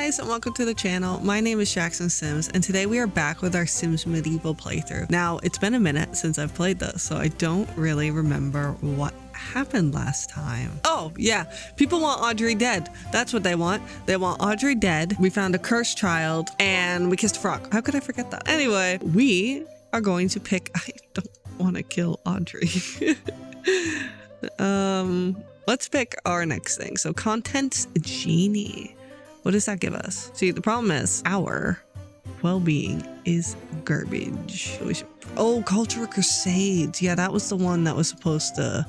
guys, and welcome to the channel. My name is Jackson Sims, and today we are back with our Sims Medieval playthrough. Now, it's been a minute since I've played this, so I don't really remember what happened last time. Oh, yeah. People want Audrey dead. That's what they want. They want Audrey dead. We found a cursed child, and we kissed a frog. How could I forget that? Anyway, we are going to pick... I don't want to kill Audrey. Let's pick our next thing. So, Contents Genie. What does that give us? See, the problem is our well-being is garbage. Oh, Cultural Crusades. Yeah, that was the one that was supposed to...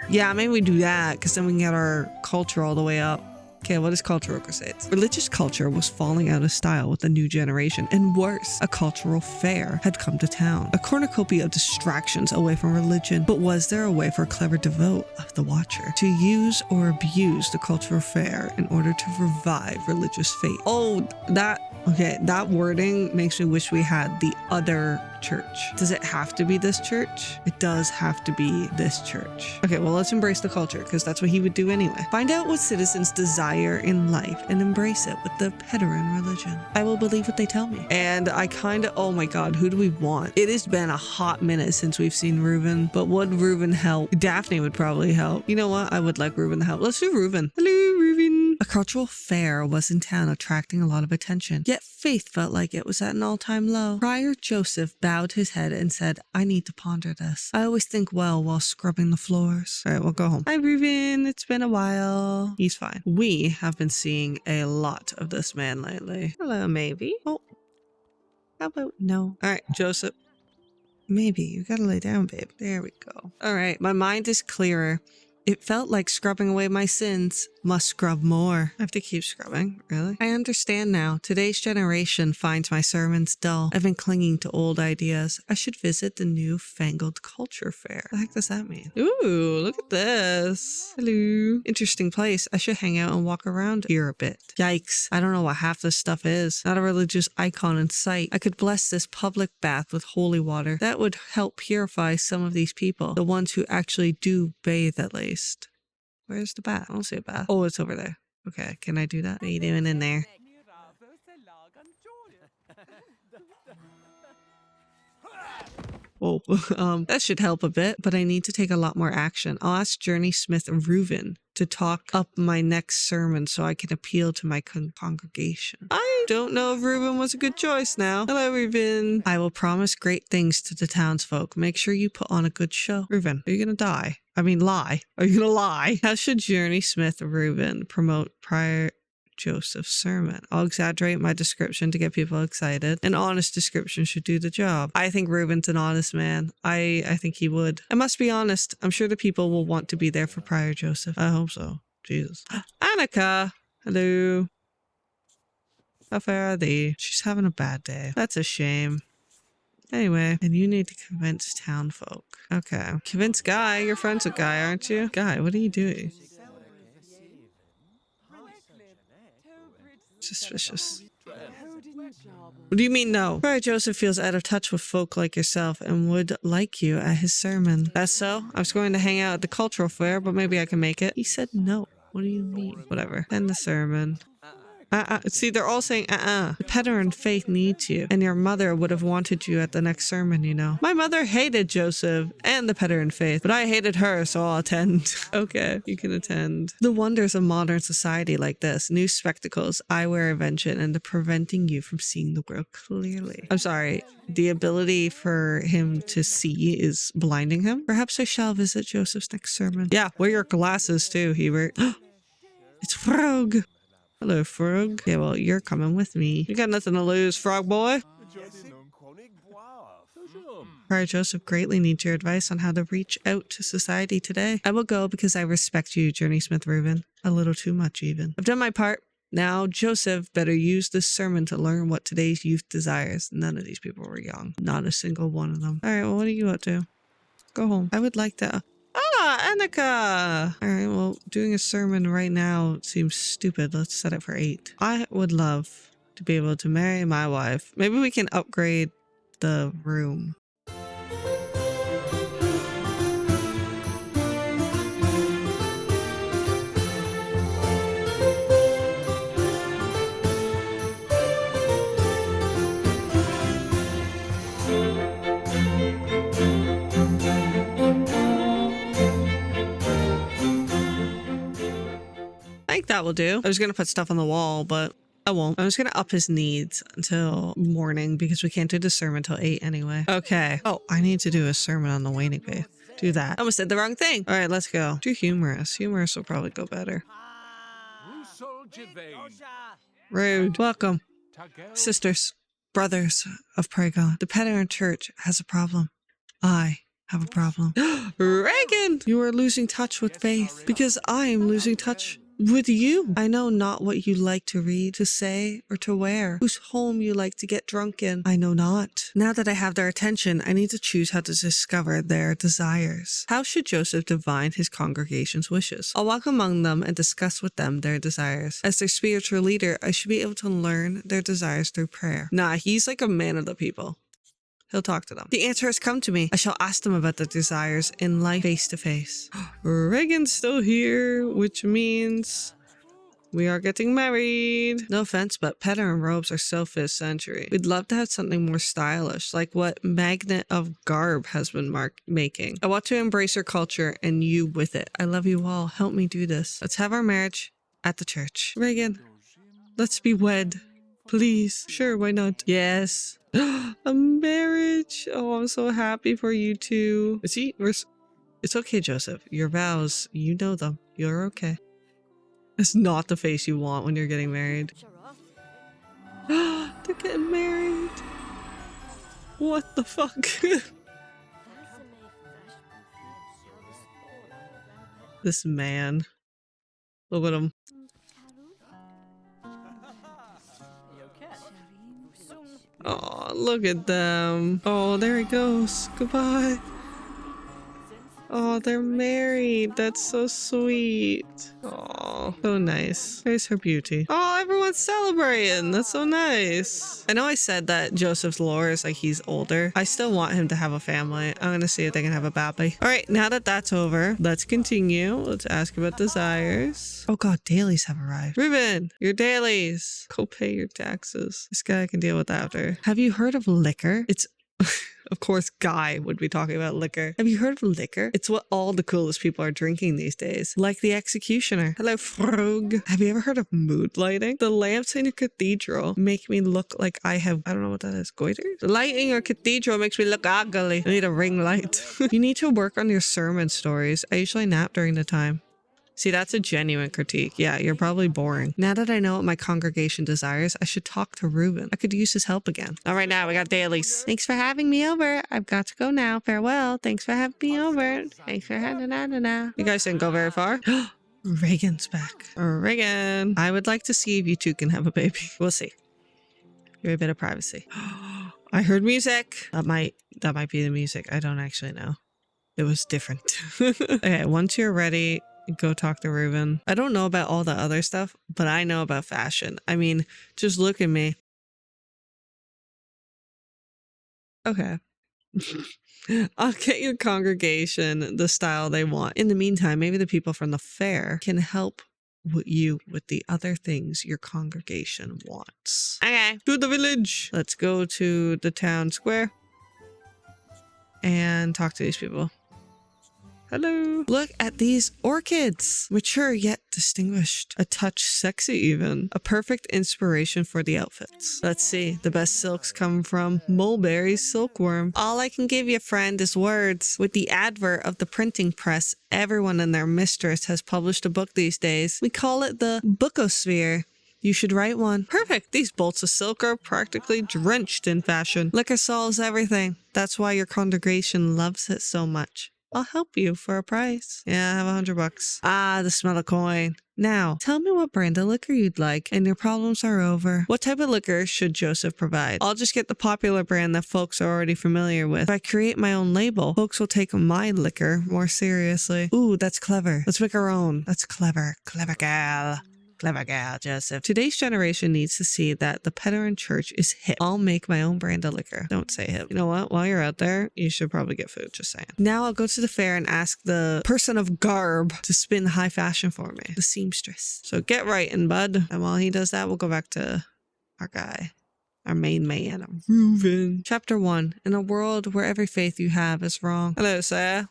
Yeah, maybe we do that because then we can get our culture all the way up. Okay, what is Cultural Crusades? Religious culture was falling out of style with the new generation, and worse, a cultural fair had come to town. A cornucopia of distractions away from religion. But was there a way for a clever devote of the Watcher to use or abuse the cultural fair in order to revive religious faith? Oh, that wording makes me wish we had the other church. Does it have to be this church? It does have to be this church. Okay, well, let's embrace the culture because that's what he would do anyway. Find out what citizens desire in life and embrace it with the Pederan religion. I will believe what they tell me. And I kind of, oh my God, who do we want? It has been a hot minute since we've seen Reuben, but would Reuben help? Daphne would probably help. You know what? I would like Reuben to help. Let's do Reuben. Hello, Reuben. A cultural fair was in town, attracting a lot of attention, yet Faith felt like it was at an all-time low. Prior Joseph bowed his head and said, I need to ponder this. I always think well while scrubbing the floors. All right, we'll go home. Hi, Reuben. It's been a while. He's fine. We have been seeing a lot of this man lately. Hello, maybe. Oh, how about no? All right, Joseph. Maybe. You gotta lay down, babe. There we go. All right, my mind is clearer. It felt like scrubbing away my sins. Must scrub more. I have to keep scrubbing, really? I understand now. Today's generation finds my sermons dull. I've been clinging to old ideas. I should visit the new-fangled culture fair. What the heck does that mean? Ooh, look at this. Hello. Interesting place. I should hang out and walk around here a bit. Yikes. I don't know what half this stuff is. Not a religious icon in sight. I could bless this public bath with holy water. That would help purify some of these people. The ones who actually do bathe at least. Where's the bath? I don't see a bath. Oh, it's over there. Okay, can I do that? What are you doing in there? Whoa, that should help a bit, but I need to take a lot more action. I'll ask Journey Smith Reuben to talk up my next sermon so I can appeal to my congregation. I don't know if Reuben was a good choice now. Hello, Reuben. I will promise great things to the townsfolk. Make sure you put on a good show. Reuben, are you gonna die? I mean, lie. Are you gonna lie? How should Journey Smith Reuben promote prior Joseph's sermon? I'll exaggerate my description to get people excited. An honest description should do the job. I think Reuben's an honest man. I think he would. I must be honest. I'm sure the people will want to be there for prior Joseph. I hope so. Jesus. Annika! Hello. How far are they? She's having a bad day. That's a shame. Anyway, and you need to convince townfolk. Okay. Convince Guy. You're friends with Guy, aren't you? Guy, what are you doing? Suspicious. What do you mean no? Friar Joseph feels out of touch with folk like yourself and would like you at his sermon. That's so? I was going to hang out at the cultural fair, but maybe I can make it. He said no. What do you mean? Whatever. End the sermon. See, they're all saying The Pederan faith needs you, and your mother would have wanted you at the next sermon, you know. My mother hated Joseph and the Pederan faith, but I hated her, so I'll attend. Okay, you can attend. The wonders of modern society like this, new spectacles, eyewear invention, and the preventing you from seeing the world clearly. I'm sorry, the ability for him to see is blinding him? Perhaps I shall visit Joseph's next sermon. Yeah, wear your glasses too, Hubert. It's Frog! Hello, Frog. Yeah, well, you're coming with me. You got nothing to lose, Frog boy. Friar Joseph greatly needs your advice on how to reach out to society today. I will go because I respect you, Journey Smith Reuben. A little too much, even. I've done my part. Now, Joseph better use this sermon to learn what today's youth desires. None of these people were young. Not a single one of them. All right, well, what are you up to? Go home. I would like to... Ah, Annika! Alright, well, doing a sermon right now seems stupid. Let's set it for 8. I would love to be able to marry my wife. Maybe we can upgrade the room. I think that will do. I was going to put stuff on the wall, but I won't. I'm just going to up his needs until morning because we can't do the sermon until 8 anyway. Okay. Oh, I need to do a sermon on the waning faith. Do that. I almost said the wrong thing. All right, let's go. Do humorous. Humorous will probably go better. Rude. Welcome. Sisters, brothers of Pragon. The Padawan Church has a problem. I have a problem. Reagan! You are losing touch with faith because I am losing touch with you. I know not what you like to read, to say, or to wear, whose home you like to get drunk in. I know not. Now that I have their attention, I need to choose how to discover their desires. How should Joseph divine his congregation's wishes? I'll walk among them and discuss with them their desires. As their spiritual leader, I should be able to learn their desires through prayer. Nah, he's like a man of the people. He'll talk to them. The answer has come to me. I shall ask them about their desires in life face to face. Reagan's still here, which means we are getting married. No offense, but Padawan robes are so 5th century. We'd love to have something more stylish, like what Magnet of Garb has been making. I want to embrace your culture and you with it. I love you all. Help me do this. Let's have our marriage at the church. Reagan, let's be wed. Please. Sure, why not? Yes. A marriage. Oh, I'm so happy for you two. It's okay, Joseph. Your vows, you know them. You're okay. It's not the face you want when you're getting married. They're getting married. What the fuck? This man. Look at him. Oh, look at them. Oh, there he goes. Goodbye. Oh, they're married. That's so sweet. Oh, so nice. There's her beauty. Oh, everyone's celebrating. That's so nice. I know I said that Joseph's lore is like he's older. I still want him to have a family. I'm gonna see if they can have a baby. All right, now that that's over, let's continue. Let's ask about desires. Oh God, dailies have arrived. Ruben, your dailies. Go pay your taxes. This guy can deal with after. Have you heard of liquor? It's of course, Guy would be talking about liquor. Have you heard of liquor? It's what all the coolest people are drinking these days. Like the executioner. Hello, Frog. Have you ever heard of mood lighting? The lamps in your cathedral make me look like I don't know what that is, goiter? The light in your cathedral makes me look ugly. I need a ring light. You need to work on your sermon stories. I usually nap during the time. See, that's a genuine critique. Yeah, you're probably boring. Now that I know what my congregation desires, I should talk to Reuben. I could use his help again. All right, now we got dailies. Thanks for having me over. I've got to go now. Farewell. Thanks for having me over. Thanks for having me. You guys didn't go very far. Reagan's back. Reagan. I would like to see if you two can have a baby. We'll see. Give a bit of privacy. I heard music. That might be the music. I don't actually know. It was different. Okay, once you're ready, go talk to Reuben. I don't know about all the other stuff, but I know about fashion. I mean, just look at me. Okay. I'll get your congregation the style they want. In the meantime, maybe the people from the fair can help you with the other things your congregation wants. Okay. To the village. Let's go to the town square and talk to these people. Hello. Look at these orchids. Mature yet distinguished. A touch sexy even. A perfect inspiration for the outfits. Let's see. The best silks come from Mulberry's silkworm. All I can give you, friend, is words. With the advert of the printing press, everyone and their mistress has published a book these days. We call it the bookosphere. You should write one. Perfect. These bolts of silk are practically drenched in fashion. Liquor solves everything. That's why your congregation loves it so much. I'll help you for a price. Yeah, I have $100. Ah, the smell of coin. Now, tell me what brand of liquor you'd like, and your problems are over. What type of liquor should Joseph provide? I'll just get the popular brand that folks are already familiar with. If I create my own label, folks will take my liquor more seriously. Ooh, that's clever. Let's make our own. That's clever. Clever gal. Clever gal, Joseph. Today's generation needs to see that the Padawan Church is hip. I'll make my own brand of liquor. Don't say hip. You know what? While you're out there, you should probably get food. Just saying. Now I'll go to the fair and ask the person of garb to spin high fashion for me. The seamstress. So get writing, bud. And while he does that, we'll go back to our guy. Our main man, Reuben. Chapter 1. In a world where every faith you have is wrong. Hello, sir.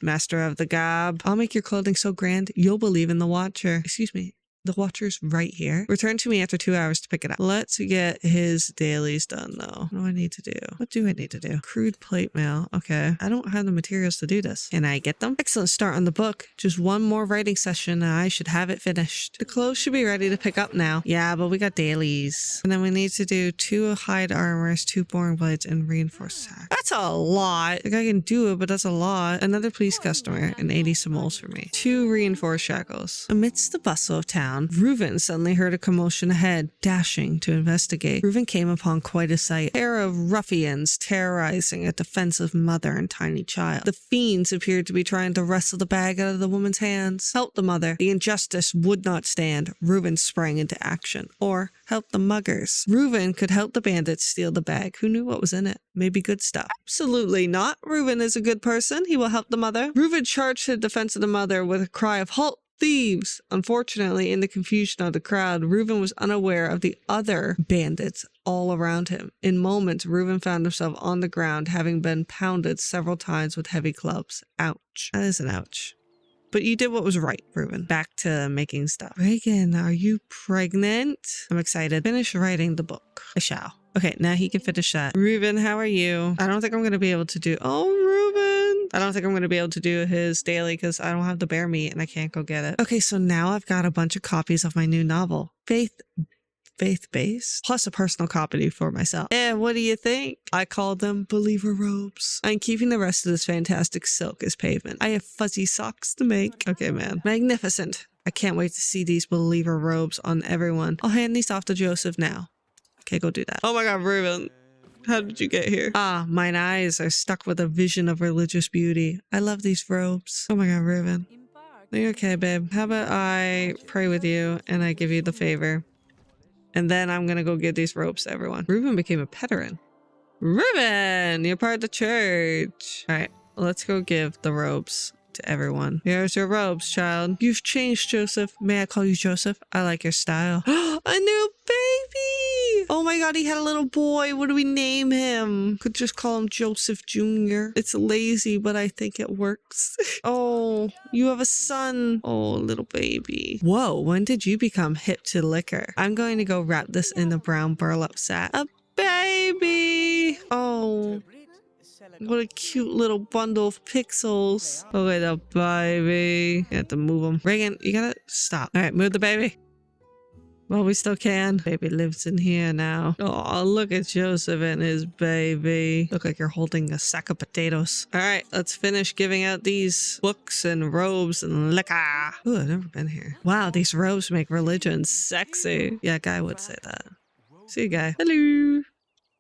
Master of the garb. I'll make your clothing so grand, you'll believe in the Watcher. Excuse me. The Watcher's right here. Return to me after 2 hours to pick it up. Let's get his dailies done though. What do I need to do? What do I need to do? Crude plate mail. Okay. I don't have the materials to do this. Can I get them? Excellent start on the book. Just one more writing session and I should have it finished. The clothes should be ready to pick up now. Yeah, but we got dailies. And then we need to do 2 hide armors, 2 boring blades, and reinforced sack. That's a lot. Like I can do it, but that's a lot. Another pleased customer and 80 simoles for me. 2 reinforced shackles. Amidst the bustle of town, Reuven suddenly heard a commotion ahead. Dashing to investigate, Reuven came upon quite a sight. A pair of ruffians terrorizing a defensive mother and tiny child. The fiends appeared to be trying to wrestle the bag out of the woman's hands. Help the mother. The injustice would not stand. Reuven sprang into action. Or help the muggers. Reuven could help the bandits steal the bag. Who knew what was in it? Maybe good stuff. Absolutely not. Reuven is a good person. He will help the mother. Reuven charged to the defense of the mother with a cry of halt. Thieves! Unfortunately, in the confusion of the crowd, Reuven was unaware of the other bandits all around him. In moments, Reuven found himself on the ground, having been pounded several times with heavy clubs. Ouch. That is an ouch. But you did what was right, Reuven. Back to making stuff. Reagan, are you pregnant? I'm excited. Finish writing the book. I shall. Okay, now he can finish that. Reuven, how are you? I don't think I'm going to be able to do... Oh, Reuven! I don't think I'm going to be able to do his daily because I don't have the bear meat and I can't go get it. Okay, so now I've got a bunch of copies of my new novel. Faith-based, plus a personal copy for myself. And what do you think? I call them believer robes. I'm keeping the rest of this fantastic silk as pavement. I have fuzzy socks to make. Okay, man. Magnificent. I can't wait to see these believer robes on everyone. I'll hand these off to Joseph now. Okay, go do that. Oh my god, Reuven. How did you get here? Ah, mine eyes are stuck with a vision of religious beauty. I love these robes. Oh my god, Reuven. Okay, babe. How about I pray with you and I give you the favor? And then I'm gonna go give these robes to everyone. Reuven became a veteran. Reuven, you're part of the church. All right, let's go give the robes to everyone. Here's your robes, child. You've changed, Joseph. May I call you Joseph? I like your style. A new baby! Oh my god, he had a little boy. What do we name him? Could just call him Joseph Jr. It's lazy, but I think it works. Oh, you have a son. Oh, little baby. Whoa, when did you become hip to liquor? I'm going to go wrap this in the brown burlap sack. A baby! Oh. What a cute little bundle of pixels. Oh, wait, a baby. You have to move him. Reagan, you gotta stop. All right, move the baby. Well, we still can. Baby lives in here now. Oh, look at Joseph and his baby. Look like you're holding a sack of potatoes. All right, let's finish giving out these books and robes and liquor. Ooh, I've never been here. Wow, these robes make religion sexy. Yeah, Guy would say that. See you, Guy. Hello.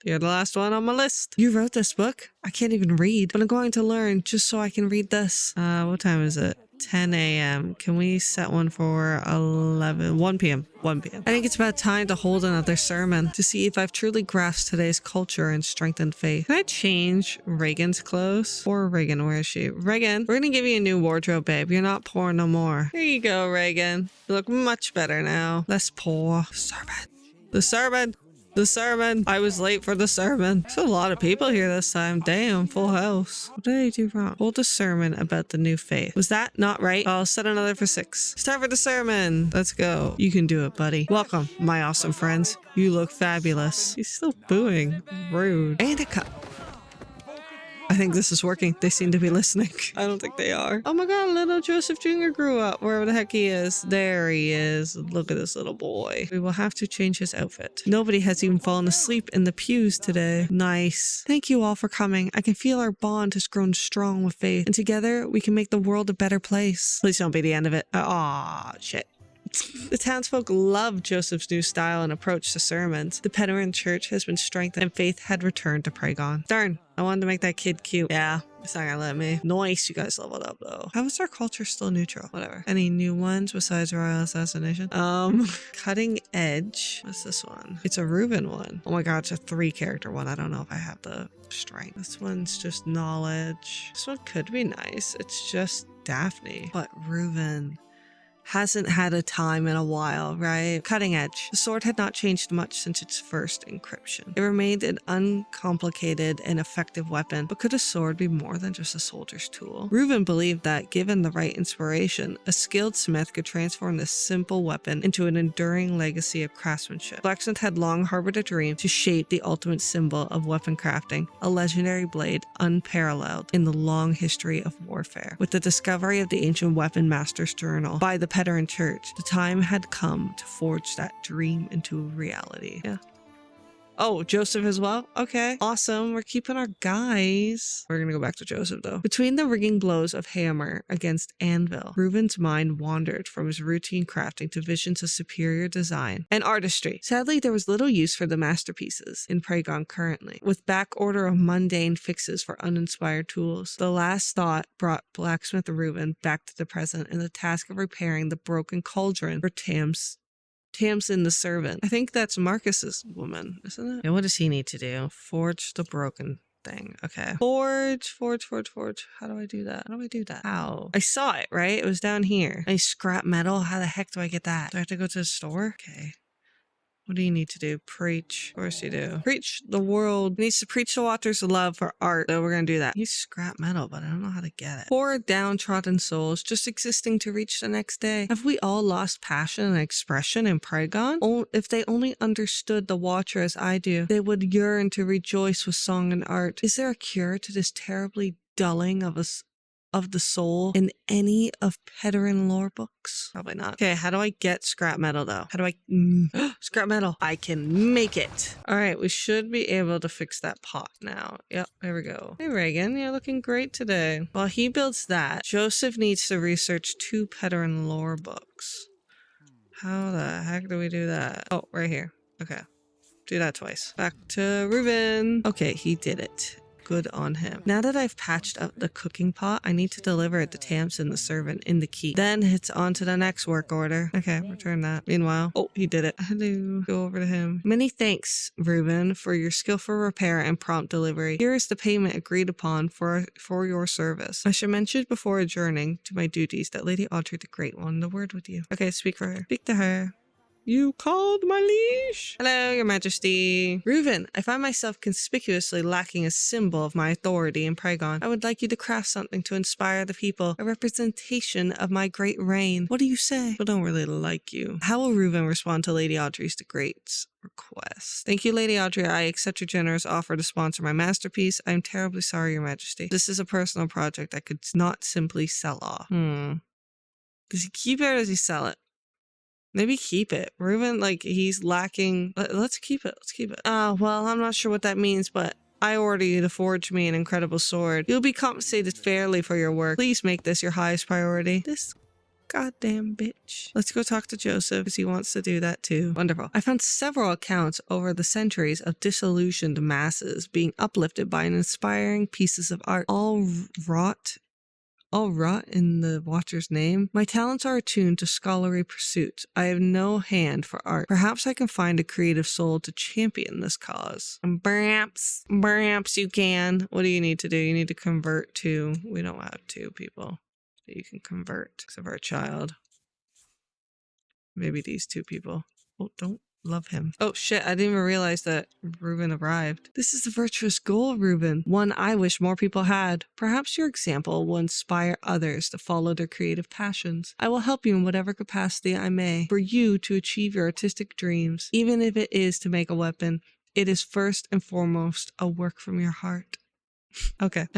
You're the last one on my list. You wrote this book? I can't even read, but I'm going to learn just so I can read this. What time is it? 10 a.m. Can we set one for 1 p.m.? 1 p.m. I think it's about time to hold another sermon to see if I've truly grasped today's culture and strengthened faith. Can I change Reagan's clothes? Or Reagan, where is she? Reagan, we're gonna give you a new wardrobe, babe. You're not poor no more. Here you go, Reagan. You look much better now. Less poor. Sermon. The sermon. The sermon. I was late for the sermon. There's a lot of people here this time. Damn, full house. What did I do wrong? Hold a sermon about the new faith. Was that not right? I'll set another for 6. It's time for the sermon. Let's go. You can do it, buddy. Welcome, my awesome friends. You look fabulous. He's still booing. Rude. And a cup. I think this is working. They seem to be listening. I don't think they are. Oh my god, little Joseph Jr. grew up. Wherever the heck he is. There he is. Look at this little boy. We will have to change his outfit. Nobody has even fallen asleep in the pews today. Nice. Thank you all for coming. I can feel our bond has grown strong with faith. And together, we can make the world a better place. Please don't be the end of it. Aw, shit. The townsfolk loved Joseph's new style and approach to sermons. The Penryn church has been strengthened and faith had returned to Pregon. Darn, I wanted to make that kid cute. Yeah, it's not gonna let me. Nice, you guys leveled up though. How is our culture still neutral? Whatever. Any new ones besides royal assassination? Cutting edge. What's this one? It's a Reuven one. Oh my god, it's a 3-character one. I don't know if I have the strength. This one's just knowledge. This one could be nice. It's just Daphne. But Reuven. hasn't had a time in a while, right? Cutting edge. The sword had not changed much since its first encryption. It remained an uncomplicated and effective weapon, but could a sword be more than just a soldier's tool? Reuben believed that, given the right inspiration, a skilled smith could transform this simple weapon into an enduring legacy of craftsmanship. Blacksmith had long harbored a dream to shape the ultimate symbol of weapon crafting, a legendary blade unparalleled in the long history of warfare. With the discovery of the ancient weapon master's journal by the Peteran Church, the time had come to forge that dream into reality. Yeah. Oh, Joseph as well? Okay. Awesome. We're keeping our guys. We're gonna go back to Joseph though. Between the ringing blows of hammer against anvil, Reuben's mind wandered from his routine crafting to visions of superior design and artistry. Sadly, there was little use for the masterpieces in Pragon currently. With back order of mundane fixes for uninspired tools, the last thought brought blacksmith Reuben back to the present and the task of repairing the broken cauldron for Tamsin the servant. I think that's Marcus's woman, isn't it? And what does he need to do? Forge the broken thing. Okay. Forge. How do I do that? How? I saw it, right? It was down here. I scrap metal. How the heck do I get that? Do I have to go to the store? Okay. What do you need to do? Preach. Of course you do. Preach the world. Needs to preach the waters of love for art. So we're going to do that. Use scrap metal, but I don't know how to get it. Poor downtrodden souls just existing to reach the next day. Have we all lost passion and expression in Pragon? If they only understood the Watcher as I do, they would yearn to rejoice with song and art. Is there a cure to this terribly dulling of the soul in any of Peteran lore books? Probably not. Okay, how do I get scrap metal though? How do I scrap metal? I can make it. All right, we should be able to fix that pot now. Yep, there we go. Hey Reagan, you're looking great today. While he builds that, Joseph needs to research 2 Peteran lore books. How the heck do we do that? Oh, right here. Okay, do that twice. Back to Reuben. Okay, he did it. Good on him. Now that I've patched up the cooking pot, I need to deliver it to Tamsin the servant in the keep. Then it's on to the next work order. Okay, return that. Meanwhile, oh, he did it. Hello. Go over to him. Many thanks, Reuben, for your skillful repair and prompt delivery. Here is the payment agreed upon for your service. I should mention before adjourning to my duties that Lady Audrey the Great wanted a word with you. Okay, speak for her. Speak to her. You called, my liege? Hello, your majesty. Reuben, I find myself conspicuously lacking a symbol of my authority in Pragon. I would like you to craft something to inspire the people, a representation of my great reign. What do you say? People don't really like you. How will Reuben respond to Lady Audrey's the Great's request? Thank you, Lady Audrey. I accept your generous offer to sponsor my masterpiece. I am terribly sorry, your majesty. This is a personal project I could not simply sell off. Does he keep it or does he sell it? Maybe keep it. Reuben, like, he's lacking. Let's keep it. Well, I'm not sure what that means, but I order you to forge me an incredible sword. You'll be compensated fairly for your work. Please make this your highest priority. This goddamn bitch. Let's go talk to Joseph because he wants to do that too. Wonderful. I found several accounts over the centuries of disillusioned masses being uplifted by an inspiring pieces of art, all wrought in the Watcher's name. My talents are attuned to scholarly pursuits. I have no hand for art. Perhaps I can find a creative soul to champion this cause. Perhaps you can. What do you need to do? You need to convert 2. We don't have 2 people that you can convert except for a child. Maybe these 2 people. Oh, don't love him. Oh shit, I didn't even realize that Reuben arrived. This is a virtuous goal, Reuben. One I wish more people had. Perhaps your example will inspire others to follow their creative passions. I will help you in whatever capacity I may for you to achieve your artistic dreams. Even if it is to make a weapon, it is first and foremost a work from your heart. Okay,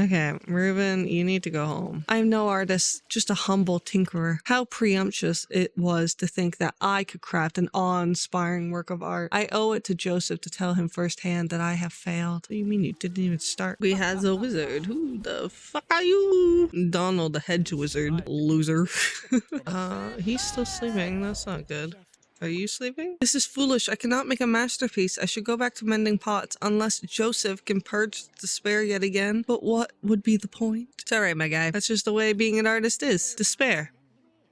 Reuben, you need to go home. I am no artist, just a humble tinkerer. How presumptuous it was to think that I could craft an awe-inspiring work of art. I owe it to Joseph to tell him firsthand that I have failed. What do you mean you didn't even start? We had the wizard. Who the fuck are you? Donald the hedge wizard. Loser. He's still sleeping. That's not good. Are you sleeping? This is foolish. I cannot make a masterpiece. I should go back to mending pots unless Joseph can purge despair yet again. But what would be the point? It's alright, my guy. That's just the way being an artist is. Despair.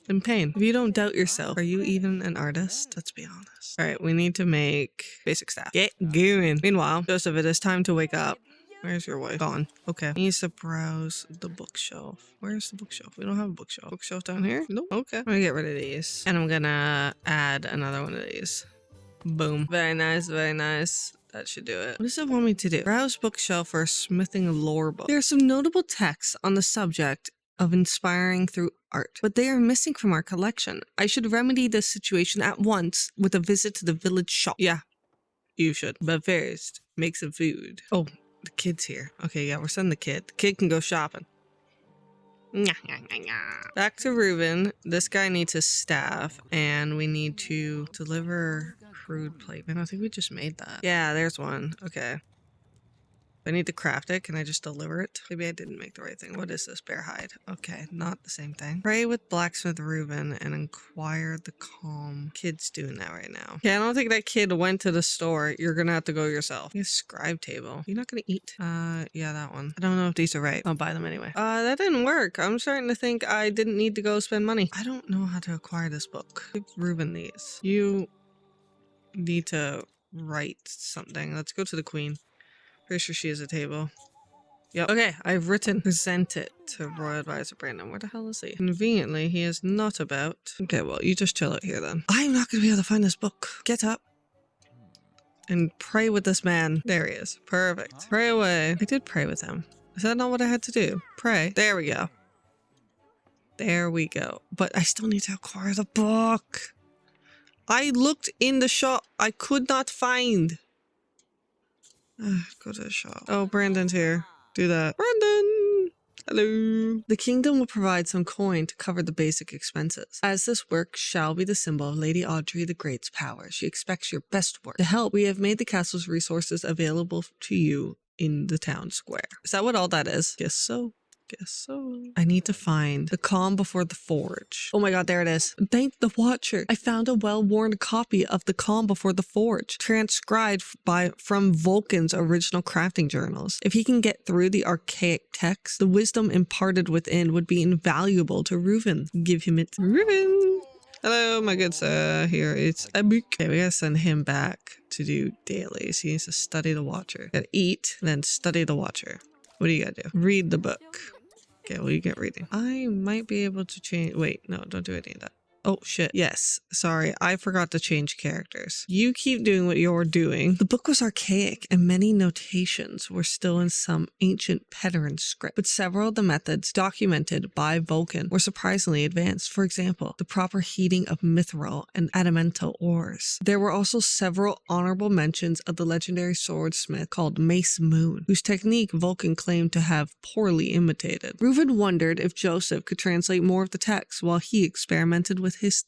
And pain. If you don't doubt yourself, are you even an artist? Let's be honest. Alright, we need to make basic staff. Get going. Meanwhile, Joseph, it is time to wake up. Where's your wife? Gone. Okay. Needs to browse the bookshelf. Where's the bookshelf? We don't have a bookshelf. Bookshelf down here? Nope. Okay. I'm gonna get rid of these. And I'm gonna add another one of these. Boom. Very nice, very nice. That should do it. What does it want me to do? Browse bookshelf for a smithing lore book. There are some notable texts on the subject of inspiring through art, but they are missing from our collection. I should remedy this situation at once with a visit to the village shop. Yeah, you should. But first, make some food. Oh, the kid's here. Okay, yeah, we're sending the kid. The kid can go shopping. Back to Reuben. This guy needs his staff, and we need to deliver crude plate. Man, I think we just made that. Yeah, there's one. Okay. I need to craft it. Can I just deliver it? Maybe I didn't make the right thing. What is this? Bear hide. Okay, not the same thing. Pray with blacksmith Reuben and inquire the calm. Kid's doing that right now. Yeah, I don't think that kid went to the store. You're gonna have to go yourself. Scribe table. You're not gonna eat. Yeah, that one. I don't know if these are right. I'll buy them anyway. That didn't work. I'm starting to think I didn't need to go spend money. I don't know how to acquire this book. Give Reuben these. You need to write something. Let's go to the queen. Pretty sure she has a table. Yep. Okay, I've written present it to Royal Advisor Brandon. Where the hell is he? Conveniently, he is not about. Okay, well, you just chill out here then. I'm not going to be able to find this book. Get up. And pray with this man. There he is. Perfect. Pray away. I did pray with him. Is that not what I had to do? Pray. There we go. There we go. But I still need to acquire the book. I looked in the shop. I could not find. Go to the shop. Oh, Brandon's here. Do that. Brandon! Hello. The kingdom will provide some coin to cover the basic expenses. As this work shall be the symbol of Lady Audrey the Great's power, she expects your best work. To help, we have made the castle's resources available to you in the town square. Is that what all that is? Guess so. Guess so. I need to find the calm before the forge. Oh my god, there it is. Thank the Watcher. I found a well-worn copy of the calm before the forge, transcribed from Vulcan's original crafting journals. If he can get through the archaic text, the wisdom imparted within would be invaluable to Reuben. Give him it. Reuben! Hello, my good sir. Here it's a book. Okay, we gotta send him back to do dailies. He needs to study the Watcher. Gotta eat, then study the Watcher. What do you gotta do? Read the book. Okay, well, you get reading. I might be able to change. Wait, no, don't do any of that. Oh, shit. Yes. Sorry, I forgot to change characters. You keep doing what you're doing. The book was archaic, and many notations were still in some ancient Pederan script. But several of the methods documented by Vulcan were surprisingly advanced. For example, the proper heating of mithril and adamantine ores. There were also several honorable mentions of the legendary swordsmith called Mace Moon, whose technique Vulcan claimed to have poorly imitated. Reuben wondered if Joseph could translate more of the text while he experimented with its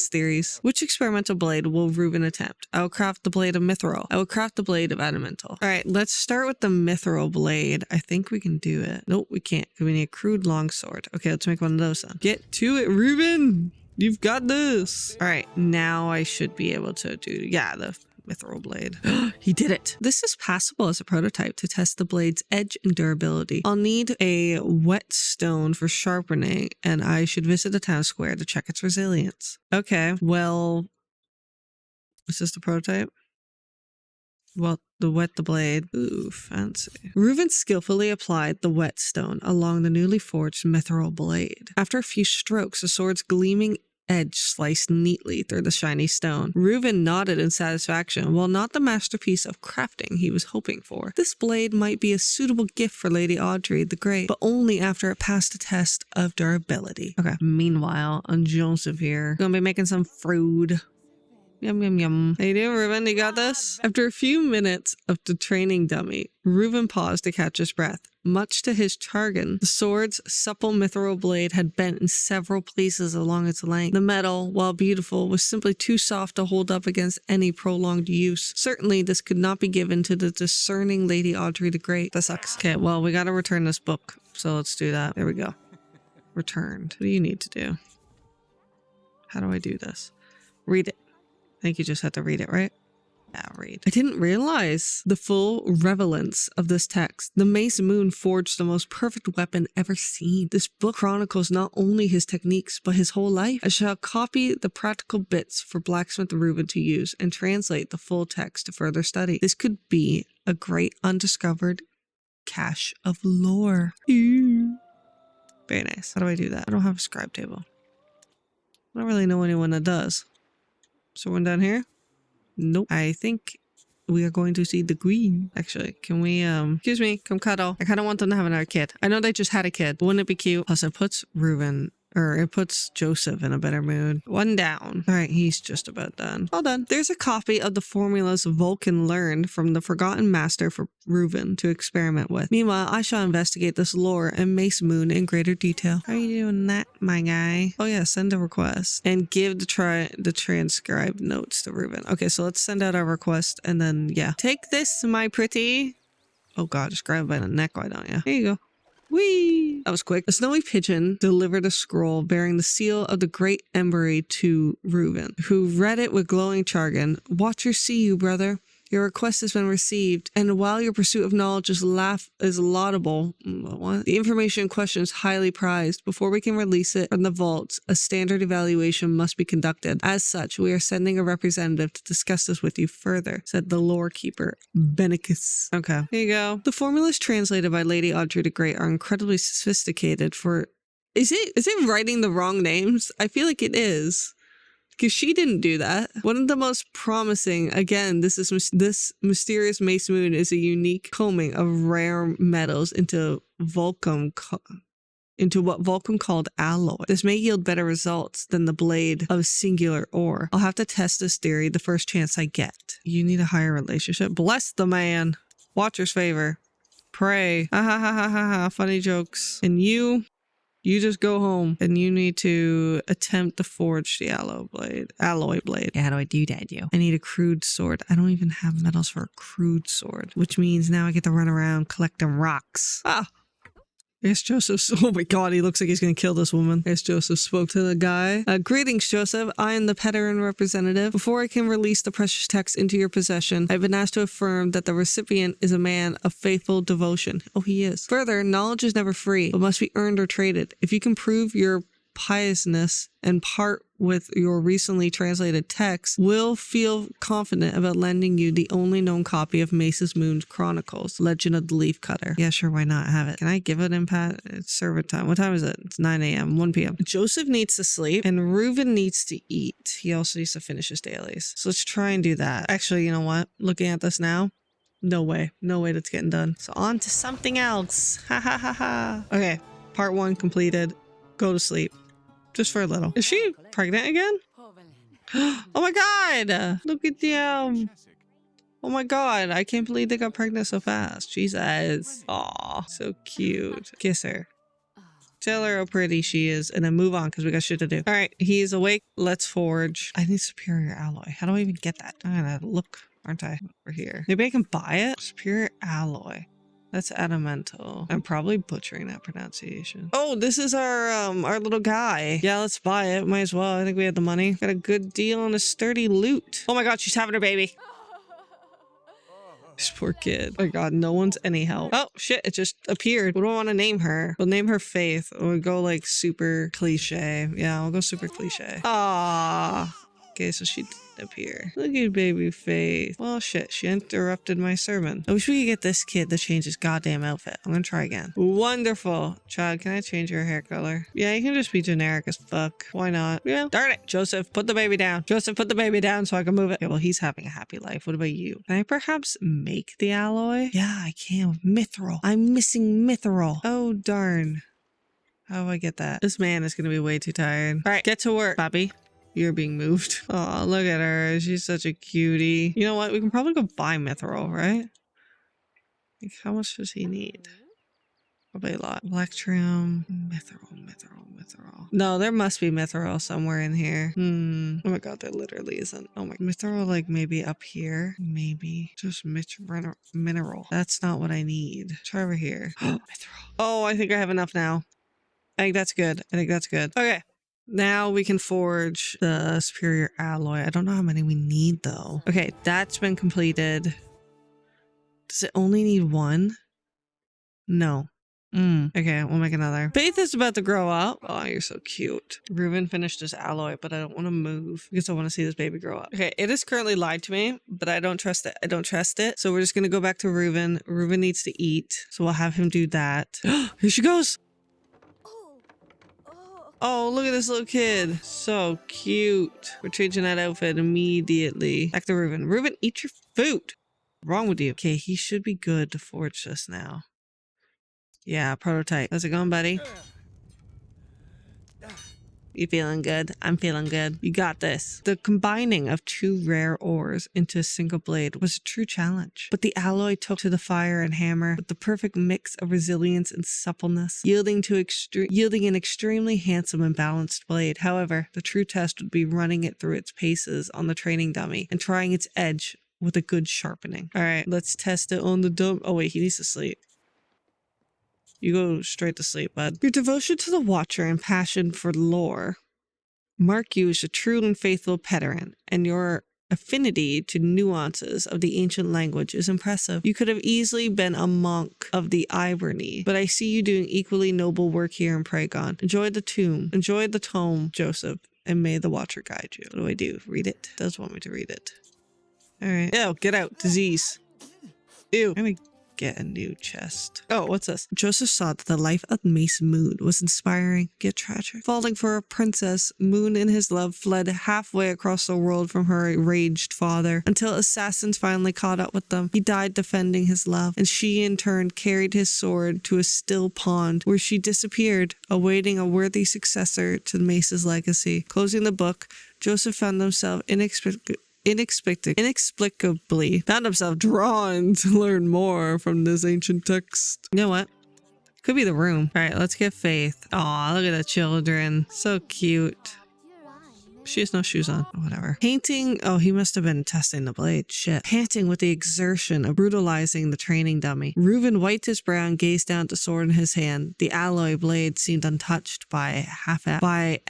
theories. Which experimental blade will Reuben attempt? I will craft the blade of mithril. I will craft the blade of adamantine. All right, let's start with the mithril blade. I think we can do it. Nope, we can't. We need a crude longsword. Okay, let's make one of those then. Get to it, Reuben! You've got this! All right, now I should be able to do, yeah, the mithril blade. He did it. This is passable as a prototype to test the blade's edge and durability. I'll need a whetstone for sharpening, and I should visit the town square to check its resilience. Okay, well, is this the prototype? Well, the blade. Ooh, fancy. Reuben skillfully applied the whetstone along the newly forged mithril blade. After a few strokes, the sword's gleaming edge sliced neatly through the shiny stone. Reuben nodded in satisfaction. While not the masterpiece of crafting he was hoping for, this blade might be a suitable gift for Lady Audrey the Great, but only after it passed a test of durability. Okay. Meanwhile, Joseph here. Gonna be making some food. Yum, yum, yum. How you doing, Reuben? You got this? After a few minutes of the training dummy, Reuben paused to catch his breath. Much to his chagrin, the sword's supple mithril blade had bent in several places along its length. The metal, while beautiful, was simply too soft to hold up against any prolonged use. Certainly, this could not be given to the discerning Lady Audrey the Great. That sucks. Okay, well, we gotta return this book, so let's do that. There we go. Returned. What do you need to do? How do I do this? Read it. I think you just have to read it, right? read. I didn't realize the full relevance of this text. The Mace Moon forged the most perfect weapon ever seen. This book chronicles not only his techniques, but his whole life. I shall copy the practical bits for blacksmith Reuben to use and translate the full text to further study. This could be a great undiscovered cache of lore. Ew. Very nice. How do I do that? I don't have a scribe table. I don't really know anyone that does. Someone down here? Nope. I think we are going to see the queen. Actually, can we, excuse me, come cuddle. I kind of want them to have another kid. I know they just had a kid, but wouldn't it be cute? Plus, it puts Reuben, or it puts Joseph in a better mood. One down. All right, he's just about done. All done. There's a copy of the formulas Vulcan learned from the Forgotten Master for Reuben to experiment with. Meanwhile, I shall investigate this lore and Mace Moon in greater detail. How are you doing that, my guy? Oh yeah, send a request and give the transcribed notes to Reuben. Okay, so let's send out our request and then yeah. Take this, my pretty. Oh god, just grab it by the neck, why don't you? Here you go. Whee! That was quick. A snowy pigeon delivered a scroll bearing the seal of the great embury to Reuben, who read it with glowing jargon. Watchers see you, brother. Your request has been received, and while your pursuit of knowledge is laudable, the information in question is highly prized. Before we can release it from the vaults, a standard evaluation must be conducted. As such, we are sending a representative to discuss this with you further, said the lore keeper, Benicus. Okay, here you go. The formulas translated by Lady Audrey the Great are incredibly sophisticated for... Is it writing the wrong names? I feel like it is. Because she didn't do that. One of the most promising, again, this mysterious Mace Moon is a unique combing of rare metals into what Vulcan called alloy. This may yield better results than the blade of singular ore. I'll have to test this theory the first chance I get. You need a higher relationship. Bless the man. Watcher's favor. Pray. Ha ha ha ha ha ha. Funny jokes. And you just go home and you need to attempt to forge the alloy blade. Yeah, how do I do that, yo? I need a crude sword. I don't even have metals for a crude sword, which means now I get to run around collecting rocks. Ah! There's Joseph. Oh my god, he looks like he's gonna kill this woman. There's Joseph spoke to the guy. Greetings, Joseph. I am the Petaran representative. Before I can release the precious text into your possession, I've been asked to affirm that the recipient is a man of faithful devotion. Oh, he is. Further, knowledge is never free, but must be earned or traded. If you can prove your piousness and part with your recently translated text, we'll feel confident about lending you the only known copy of Mace's Moon's Chronicles, Legend of the Leafcutter. Yeah, sure, why not? Have it. Can I give it impact? It's server time. What time is it? It's 9 a.m., 1 p.m. Joseph needs to sleep and Reuben needs to eat. He also needs to finish his dailies. So let's try and do that. Actually, you know what? Looking at this now, no way. No way that's getting done. So on to something else. Ha ha ha ha. Okay, part 1 completed. Go to sleep. Just for a little. Is she pregnant again? Oh my god! Look at them. Oh my god, I can't believe they got pregnant so fast. Jesus. Aw, so cute. Kiss her. Tell her how pretty she is and then move on because we got shit to do. Alright, he is awake. Let's forge. I need superior alloy. How do I even get that? I'm gonna look, aren't I? Over here. Maybe I can buy it? Superior alloy. That's adamantine. I'm probably butchering that pronunciation. Oh, this is our little guy. Yeah, let's buy it. Might as well. I think we have the money. Got a good deal on a sturdy loot. Oh my god, she's having her baby. This poor kid. Oh my god, no one's any help. Oh shit, it just appeared. What do I want to name her? We'll name her Faith. We'll go like super cliche. Yeah, we'll go super cliche. Ah. Okay, so she didn't appear. Look at baby Faith. Well, shit, she interrupted my sermon. I wish we could get this kid to change his goddamn outfit. I'm gonna try again. Wonderful. Child, can I change your hair color? Yeah, you can just be generic as fuck. Why not? Yeah. Darn it. Joseph, put the baby down. Joseph, put the baby down so I can move it. Okay, well, he's having a happy life. What about you? Can I perhaps make the alloy? Yeah, I can with mithril. I'm missing mithril. Oh, darn. How do I get that? This man is gonna be way too tired. All right, get to work, Bobby. You're being moved. Oh, look at her. She's such a cutie. You know what? We can probably go buy mithril, right? Like, how much does he need? Probably a lot. Electrum. Mithril. No, there must be mithril somewhere in here. Oh my god, there literally isn't. Oh my. Mithril, like, maybe up here? Maybe. Just mineral. That's not what I need. Try over here. Mithril. Oh, I think I have enough now. I think that's good. Okay. Now we can forge the superior alloy. I don't know how many we need though. Okay, that's been completed. Does it only need one? No. Okay, we'll make another. Faith is about to grow up. Oh, you're so cute. Reuben finished his alloy, but I don't want to move because I want to see this baby grow up. Okay, it has currently lied to me, but I don't trust it. I don't trust it. So we're just going to go back to Reuben. Reuben needs to eat. So we'll have him do that. Here she goes. Oh, look at this little kid. So cute. We're changing that outfit immediately. Back to Reuben. Reuben, eat your food. What's wrong with you? Okay, he should be good to forge this now. Yeah, prototype. How's it going, buddy? You feeling good? I'm feeling good. You got this. The combining of two rare ores into a single blade was a true challenge, but the alloy took to the fire and hammer with the perfect mix of resilience and suppleness, yielding an extremely handsome and balanced blade. However, the true test would be running it through its paces on the training dummy and trying its edge with a good sharpening. All right, let's test it on the dumb. Oh wait, he needs to sleep. You go straight to sleep, bud. Your devotion to the Watcher and passion for lore mark you as a true and faithful pedant, and your affinity to nuances of the ancient language is impressive. You could have easily been a monk of the irony, but I see you doing equally noble work here in Pragon. Enjoy the tome, Joseph, and may the Watcher guide you. What do I do? Read it? It does want me to read it. All right. Ew, get out. Disease. Ew. Let me get a new chest. Oh, what's this? Joseph saw that the life of Mace Moon was inspiring yet tragic. Falling for a princess, Moon and his love fled halfway across the world from her enraged father until assassins finally caught up with them. He died defending his love, and she in turn carried his sword to a still pond where she disappeared, awaiting a worthy successor to Mace's legacy. Closing the book, Joseph found himself inexplicably found himself drawn to learn more from this ancient text. You know what? Could be the room. All right, let's get Faith. Aw, look at the children. So cute. She has no shoes on. Whatever. Painting. Oh, he must have been testing the blade. Shit. Panting with the exertion of brutalizing the training dummy. Reuben wiped his brow and gazed down at the sword in his hand. The alloy blade seemed untouched by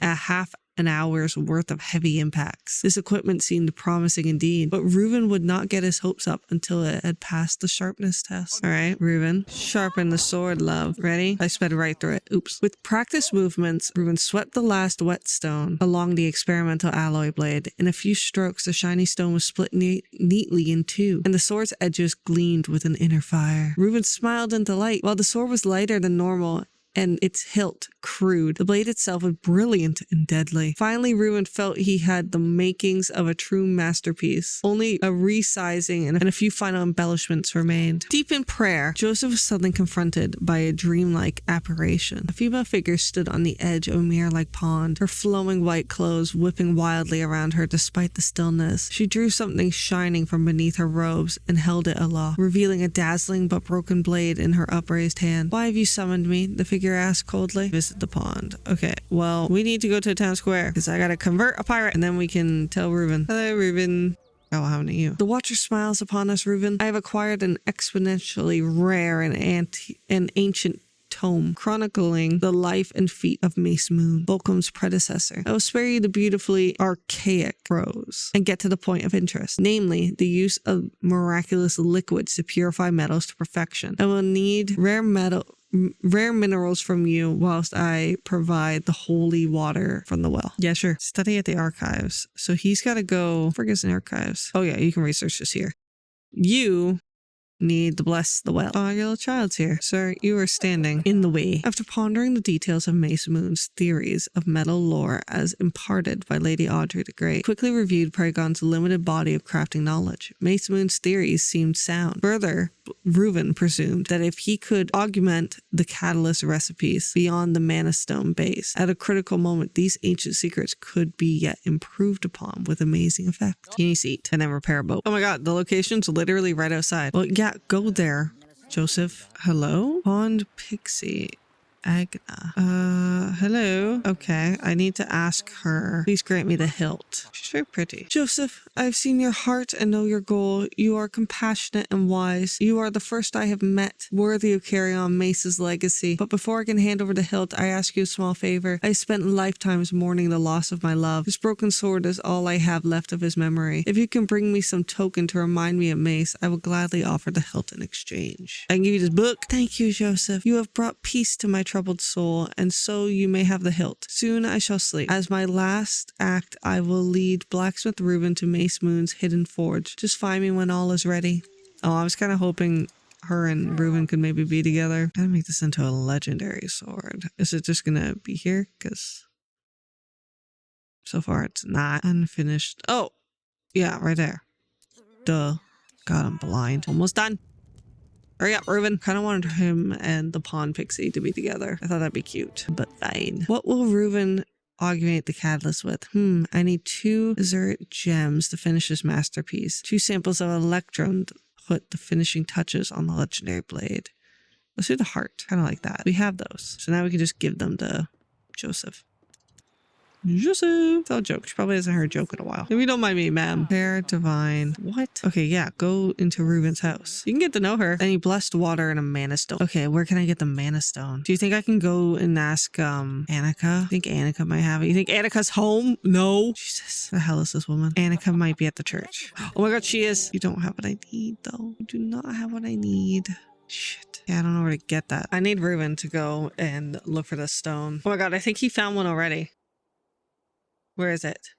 a half an hour's worth of heavy impacts. This equipment seemed promising indeed, but Reuben would not get his hopes up until it had passed the sharpness test. All right, Reuben, sharpen the sword, love. Ready? I sped right through it. Oops. With practiced movements, Reuben swept the last whetstone along the experimental alloy blade. In a few strokes, the shiny stone was split neatly in two, and the sword's edges gleamed with an inner fire. Reuben smiled in delight. While the sword was lighter than normal and its hilt crude, the blade itself was brilliant and deadly. Finally, Reuben felt he had the makings of a true masterpiece. Only a resizing and a few final embellishments remained. Deep in prayer, Joseph was suddenly confronted by a dreamlike apparition. A female figure stood on the edge of a mirror-like pond, her flowing white clothes whipping wildly around her despite the stillness. She drew something shining from beneath her robes and held it aloft, revealing a dazzling but broken blade in her upraised hand. "Why have you summoned me?" the figure asked coldly. "Visit the pond." Okay, well, we need to go to the town square because I gotta convert a pirate and then we can tell Reuben. Hello, Reuben. Oh, how are you? The Watcher smiles upon us, Reuben. I have acquired an exponentially rare and ancient tome chronicling the life and feat of Mace Moon, Volcom's predecessor. I will spare you the beautifully archaic prose and get to the point of interest, namely the use of miraculous liquids to purify metals to perfection. I will need rare minerals from you whilst I provide the holy water from the well. Yeah, sure. Study at the archives. So he's got to go. Forget the archives. Oh yeah, you can research this here. You need to bless the well. Oh, your little child's here. Sir, you are standing in the way. After pondering the details of Mace Moon's theories of metal lore as imparted by Lady Audrey the Great, quickly reviewed Pragon's limited body of crafting knowledge. Mace Moon's theories seemed sound. Further, Reuben presumed that if he could augment the catalyst recipes beyond the mana stone base, at a critical moment, these ancient secrets could be yet improved upon with amazing effect. He needs to eat and then repair a boat. Oh my god, the location's literally right outside. Well, yeah, go there, Joseph. Hello? Pond Pixie. Agna. Hello. Okay, I need to ask her. Please grant me the hilt. She's very pretty. Joseph, I've seen your heart and know your goal. You are compassionate and wise. You are the first I have met worthy of carrying on Mace's legacy. But before I can hand over the hilt, I ask you a small favor. I spent lifetimes mourning the loss of my love. This broken sword is all I have left of his memory. If you can bring me some token to remind me of Mace, I will gladly offer the hilt in exchange. I can give you this book. Thank you, Joseph. You have brought peace to my troubled soul, and so you may have the hilt. Soon I shall sleep. As my last act, I will lead Blacksmith Reuben to Mace Moon's hidden forge. Just find me when all is ready. Oh, I was kind of hoping her and Reuben could maybe be together. Gotta make this into a legendary sword. Is it just gonna be here? Because so far it's not unfinished. Oh, yeah, right there. Duh. God, I'm blind. Almost done. Hurry up, Reuben. Kind of wanted him and the pawn pixie to be together. I thought that'd be cute, but fine. What will Reuben augment the catalyst with? I need 2 Zert gems to finish this masterpiece. 2 samples of electrum to put the finishing touches on the legendary blade. Let's do the heart. Kind of like that. We have those. So now we can just give them to Joseph. Joseph! It's all a joke. She probably hasn't heard a joke in a while. If you don't mind me, ma'am. Fair, divine. What? Okay, yeah. Go into Reuben's house. You can get to know her. Any blessed water and a mana stone. Okay, where can I get the mana stone? Do you think I can go and ask, Annika? I think Annika might have it. You think Annika's home? No. Jesus. The hell is this woman? Annika might be at the church. Oh my god, she is. You don't have what I need, though. You do not have what I need. Shit. Yeah, I don't know where to get that. I need Reuben to go and look for the stone. Oh my god, I think he found one already. Where is it?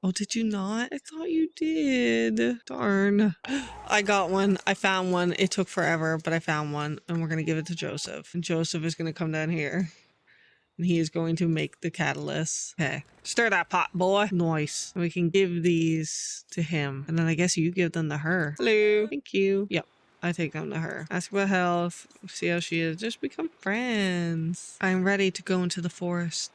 Oh, did you not? I thought you did. Darn. I got one. I found one. It took forever, but I found one. And we're going to give it to Joseph. And Joseph is going to come down here. And he is going to make the catalyst. Okay. Stir that pot, boy. Nice. We can give these to him. And then I guess you give them to her. Hello. Thank you. Yep. I take them to her. Ask about health. See how she is. Just become friends. I'm ready to go into the forest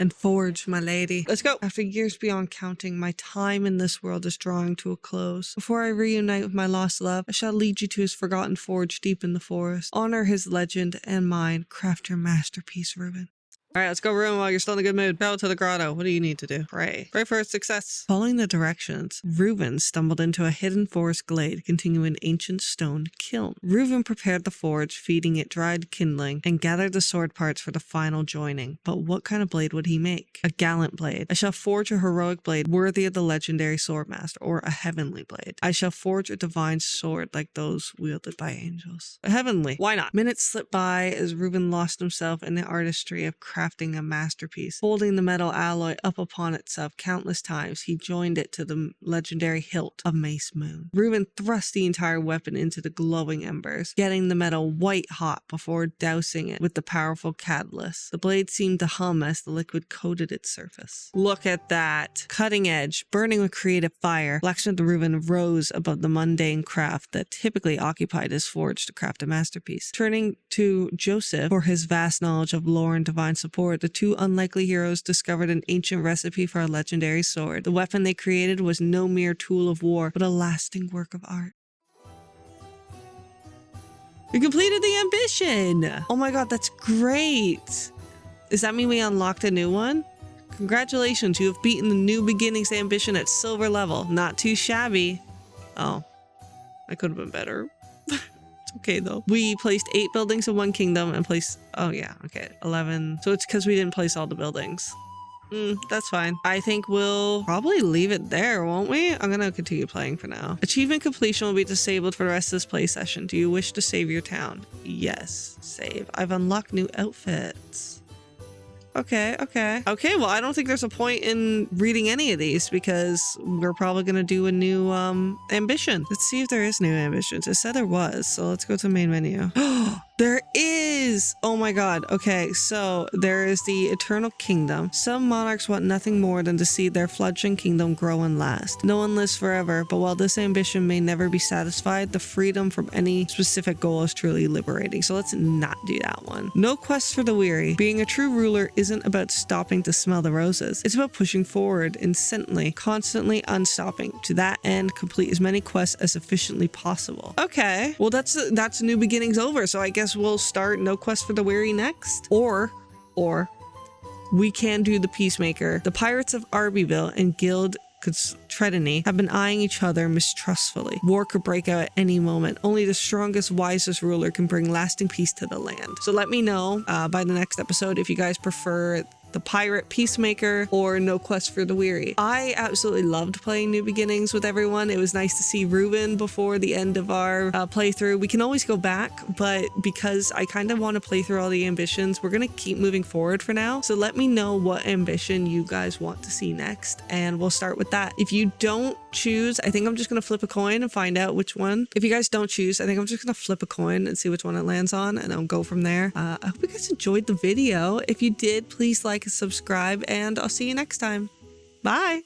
and forge, my lady. Let's go. After years beyond counting, my time in this world is drawing to a close. Before I reunite with my lost love, I shall lead you to his forgotten forge deep in the forest. Honor his legend and mine. Craft your masterpiece, Reuben. All right, let's go, Reuben, while you're still in a good mood. Travel to the grotto. What do you need to do? Pray. Pray for success. Following the directions, Reuben stumbled into a hidden forest glade containing an ancient stone kiln. Reuben prepared the forge, feeding it dried kindling, and gathered the sword parts for the final joining. But what kind of blade would he make? A gallant blade. I shall forge a heroic blade worthy of the legendary swordmaster, or a heavenly blade. I shall forge a divine sword like those wielded by angels. A heavenly. Why not? Minutes slipped by as Reuben lost himself in the artistry of crafting a masterpiece. Holding the metal alloy up upon itself countless times, he joined it to the legendary hilt of Mace Moon. Reuben thrust the entire weapon into the glowing embers, getting the metal white hot before dousing it with the powerful catalyst. The blade seemed to hum as the liquid coated its surface. Look at that. Cutting edge, burning with creative fire, Blacksmith Reuben rose above the mundane craft that typically occupied his forge to craft a masterpiece. Turning to Joseph for his vast knowledge of lore and divine support, the 2 unlikely heroes discovered an ancient recipe for a legendary sword. The weapon they created was no mere tool of war, but a lasting work of art. We completed the ambition! Oh my god, that's great! Does that mean we unlocked a new one? Congratulations, you have beaten the New Beginnings ambition at silver level. Not too shabby. Oh, that could have been better. It's okay though. We placed 8 buildings in 1 kingdom and placed, oh yeah, okay, 11. So it's because we didn't place all the buildings. That's fine. I think we'll probably leave it there, won't we? I'm gonna continue playing for now. Achievement completion will be disabled for the rest of this play session. Do you wish to save your town? Yes. Save. I've unlocked new outfits. Okay, well, I don't think there's a point in reading any of these because we're probably going to do a new ambition. Let's see if there is new ambitions. It said there was, so let's go to the main menu. There is! Oh my god. Okay, so there is the Eternal Kingdom. Some monarchs want nothing more than to see their fledgling kingdom grow and last. No one lives forever, but while this ambition may never be satisfied, the freedom from any specific goal is truly liberating. So let's not do that one. No quest for the weary. Being a true ruler isn't about stopping to smell the roses. It's about pushing forward incessantly, constantly unstopping. To that end, complete as many quests as efficiently possible. Okay, well that's New Beginnings over, so I guess guess we'll start No Quest for the Weary next. Or we can do the Peacemaker. The pirates of Arbyville and Guild Tredeny have been eyeing each other mistrustfully. War could break out at any moment. Only the strongest, wisest ruler can bring lasting peace to the land. So let me know by the next episode if you guys prefer the Pirate Peacemaker or No Quest for the Weary. I absolutely loved playing New Beginnings with everyone. It was nice to see Ruben before the end of our playthrough. We can always go back, but because I kind of want to play through all the ambitions, we're going to keep moving forward for now. So let me know what ambition you guys want to see next, and we'll start with that. If you don't choose, I think I'm just going to flip a coin and find out which one. If you guys don't choose, I think I'm just going to flip a coin and see which one it lands on, and I'll go from there. I hope you guys enjoyed the video. If you did, please like and subscribe, and I'll see you next time. Bye.